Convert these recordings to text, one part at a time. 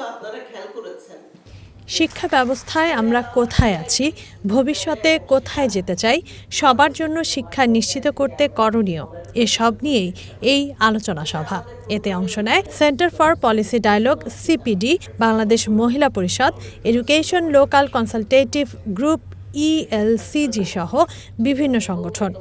আপনারা খেয়াল করেছেন শিক্ষা ব্যবস্থায় আমরা কোথায় আছি, ভবিষ্যতে কোথায় যেতে চাই, সবার জন্য শিক্ষা নিশ্চিত করতে করণীয় এসব নিয়েই এই আলোচনা সভা। এতে অংশ নেয় centre for policy dialogue, CPD, Bangladesh Mahila Parishad, education local consultative group, ELCG সহ বিভিন্ন সংগঠন।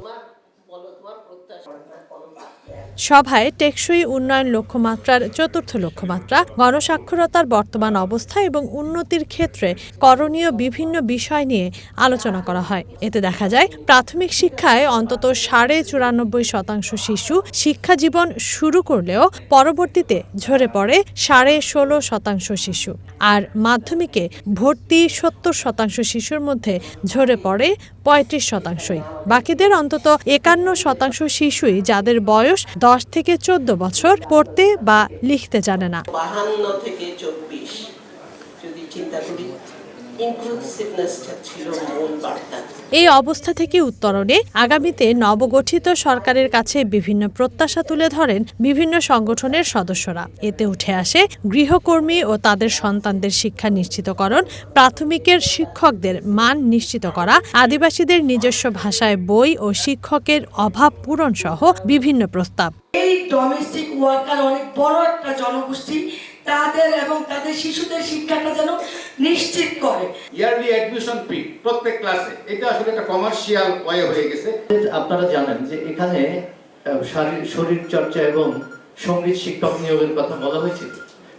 সভায় টেকসই উন্নয়ন লক্ষ্যমাত্রার চতুর্থ লক্ষ্যমাত্রা, গণসাক্ষরতার বর্তমান অবস্থা এবং উন্নতির ক্ষেত্রে করণীয় বিভিন্ন বিষয় নিয়ে আলোচনা করা হয়। এতে দেখা যায় প্রাথমিক শিক্ষায় অন্তত 94.5% শিশু শিক্ষা জীবন শুরু করলেও পরবর্তীতে ঝরে পড়ে 16.5% শিশু, আর মাধ্যমিকে ভর্তি 70% শিশুর মধ্যে ঝরে পড়ে 35%। বাকিদের অন্তত 51% শিশুই যাদের বয়স 10 থেকে 14 বছর পড়তে বা লিখতে জানে না। 52 থেকে 24 যদি চিন্তা করি, ইনক্লুসিভনেসটা ছিল মূল বার্তা। এই অবস্থা থেকে উত্তরণে আগামীতে নবগঠিত সরকারের কাছে বিভিন্ন প্রত্যাশা তুলে ধরেন বিভিন্ন সংগঠনের সদস্যরা। এতে উঠে আসে গৃহকর্মী ও তাদের সন্তানদের শিক্ষা নিশ্চিতকরণ, প্রাথমিকের শিক্ষকদের মান নিশ্চিত করা, আদিবাসীদের নিজস্ব ভাষায় বই ও শিক্ষকের অভাব পূরণ সহ বিভিন্ন প্রস্তাব। এই ডোমেস্টিক ওয়ার্কার অনেক বড় একটা জনগোষ্ঠী, তাদের এবং তাদের শিশুদের শিক্ষাটা যেন নিশ্চিত করে। ইয়ারলি অ্যাডমিশন ফি প্রত্যেক ক্লাসে, এটা আসলে একটা কমার্শিয়াল ওয়ে হয়ে গেছে। আপনারা জানেন যে এখানে শরীর চর্চা এবং সঙ্গীত শিক্ষক নিয়োগের কথা বলা হয়েছিল,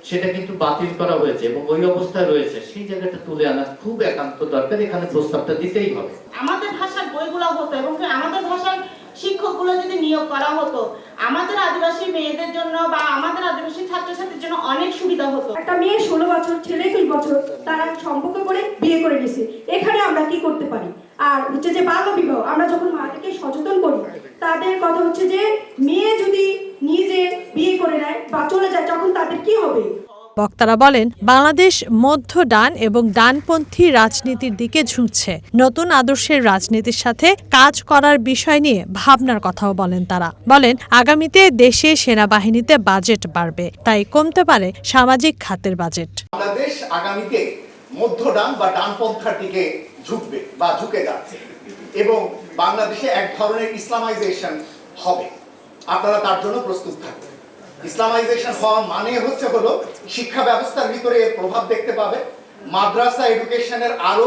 সেটা কিন্তু বাতিল করা হয়েছে এবং ওই অবস্থায় রয়েছে। সেই জায়গাটা তুলে আনা খুব একান্ত দরকার, এখানে প্রস্তাবটা দিতেই হবে। আমাদের ভাষার বইগুলো হতো এবং আমাদের ভাষার শিক্ষকগুলো যদি নিয়োগ করা হতো, আমাদের আদিবাসী মেয়েদের জন্য বা আমাদের আদিবাসী ছাত্রছাত্রীর জন্য অনেক সুবিধা হতো। একটা মেয়ে 16 বছর, ছেলে 20 বছর, তারা সম্পর্ক করে বিয়ে করে গেছে। এখানে আমরা কি করতে পারি? আর হচ্ছে যে বাল্য বিবাহ, আমরা যখন মাদেরকে সচেতন করি, তাদের কথা হচ্ছে যে মেয়ে যদি নিজে বিয়ে করে নেয় বা চলে যায়, তখন তাদের কি হবে? বক্তারা বলেন, বাংলাদেশ মধ্য ডান এবং ডানপন্থী রাজনীতির দিকে ঝুঁকছে। নতুন আদর্শের রাজনীতির সাথে কাজ করার বিষয় নিয়ে ভাবনার কথাও বলেন তারা। বলেন, আগামীতে দেশে সেনাবাহিনীতে বাজেট বাড়বে, তাই কমতে পারে সামাজিক খাতের বাজেট। বাংলাদেশ আগামীতে মধ্য ডান বা ডানপন্থার দিকে ঝুঁকবে বা ঝুঁকে যাচ্ছে এবং বাংলাদেশে এক ধরনের ইসলামাইজেশন হবে। আপনারা তার জন্য প্রস্তুত থাকবেন। ইসলামাইজেশন হওয়া মানে হলো শিক্ষা ব্যবস্থার ভিতরে এর প্রভাব দেখতে পাবেন, মাদ্রাসা এডুকেশনের আরো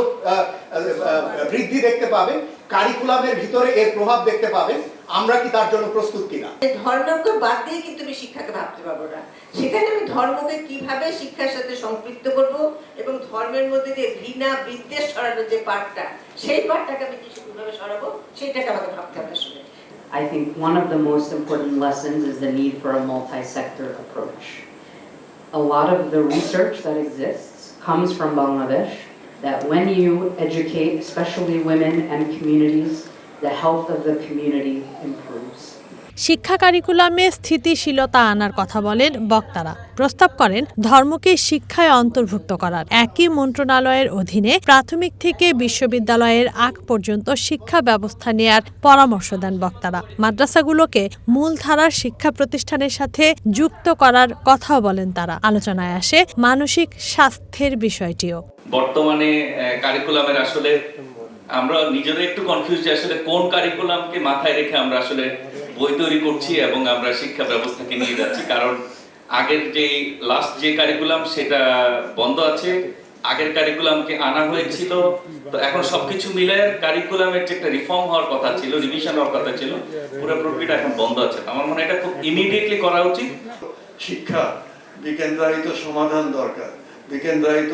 বৃদ্ধি দেখতে পাবেন, কারিকুলামের ভিতরে এর প্রভাব দেখতে পাবেন। আমরা কি তার জন্য প্রস্তুত কিনা? ধর্মকে বাদ দিয়ে কিন্তু আমি শিক্ষাকে ভাবতে পারবো না। সেখানে আমি ধর্মকে কিভাবে শিক্ষার সাথে সম্পৃক্ত করব এবং ধর্মের মধ্যে যে ঘৃণা বিদ্বেষ ছড়ানোর যে পাঠটা, সেই পাঠটাকে আমি কিভাবে সরাবো, সেটাকে আমাকে ভাবতে হবে। আসলে I think one of the most important lessons is the need for a multi-sector approach. A lot of the research that exists comes from Bangladesh, that when you educate, especially women and communities, the health of the community improves. শিক্ষা কারিকুলামে স্থিতিশীলতা আনার কথা বলেন বক্তারা। প্রস্তাব করেন ধর্মকে শিক্ষায় অন্তর্ভুক্ত করার। একই মন্ত্রণালয়ের অধীনে প্রাথমিক থেকে বিশ্ববিদ্যালয়ের আগ পর্যন্ত শিক্ষা ব্যবস্থা নেয়ার পরামর্শ দেন বক্তারা। মাদ্রাসাগুলোকে মূলধারার শিক্ষা প্রতিষ্ঠানের সাথে যুক্ত করার কথাও বলেন তারা। আলোচনায় আসে মানসিক স্বাস্থ্যের বিষয়টিও। বর্তমানে কারিকুলামের আসলে আমরা নিজেরা একটু কনফিউজ যে আসলে কোন কারিকুলামকে মাথায় রেখে আমরা আসলে বই তৈরি করছি এবং আমরা শিক্ষা ব্যবস্থাকে নিয়ে যাচ্ছি। কারণ আগের যে লাস্ট যে কারিকুলাম সেটা বন্ধ আছে, আগের কারিকুলামকে আনা হয়েছিল। তো এখন সবকিছু মিলে কারিকুলামের যে একটা রিফর্ম হওয়ার কথা ছিল, রিভিশন হওয়ার কথা ছিল, পুরো প্রক্রিয়াটা এখন বন্ধ আছে। আমার মনে হয় এটা খুব ইমিডিয়েটলি করা উচিত। শিক্ষা বিকেন্দ্রায়িত সমাধান দরকার, বিকেন্দ্রায়িত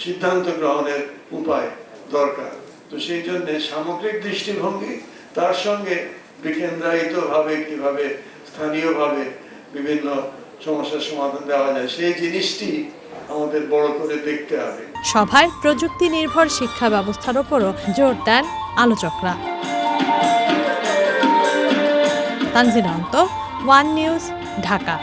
সিদ্ধান্ত গ্রহণের উপায় দরকার। তো সেই জন্য সামগ্রিক দৃষ্টিভঙ্গি, তার সঙ্গে বিকেন্দ্রায়িতভাবে কিভাবে স্থানীয়ভাবে বিভিন্ন সমস্যার সমাধান দেওয়া যায়, সেই জিনিসটি আমাদের বড় করে দেখতে হবে। সভায় প্রযুক্তি নির্ভর শিক্ষা ব্যবস্থার উপরও জোর দেন আলোচকরা। তানজিনা অন্ত, ওয়ান নিউজ, ঢাকা।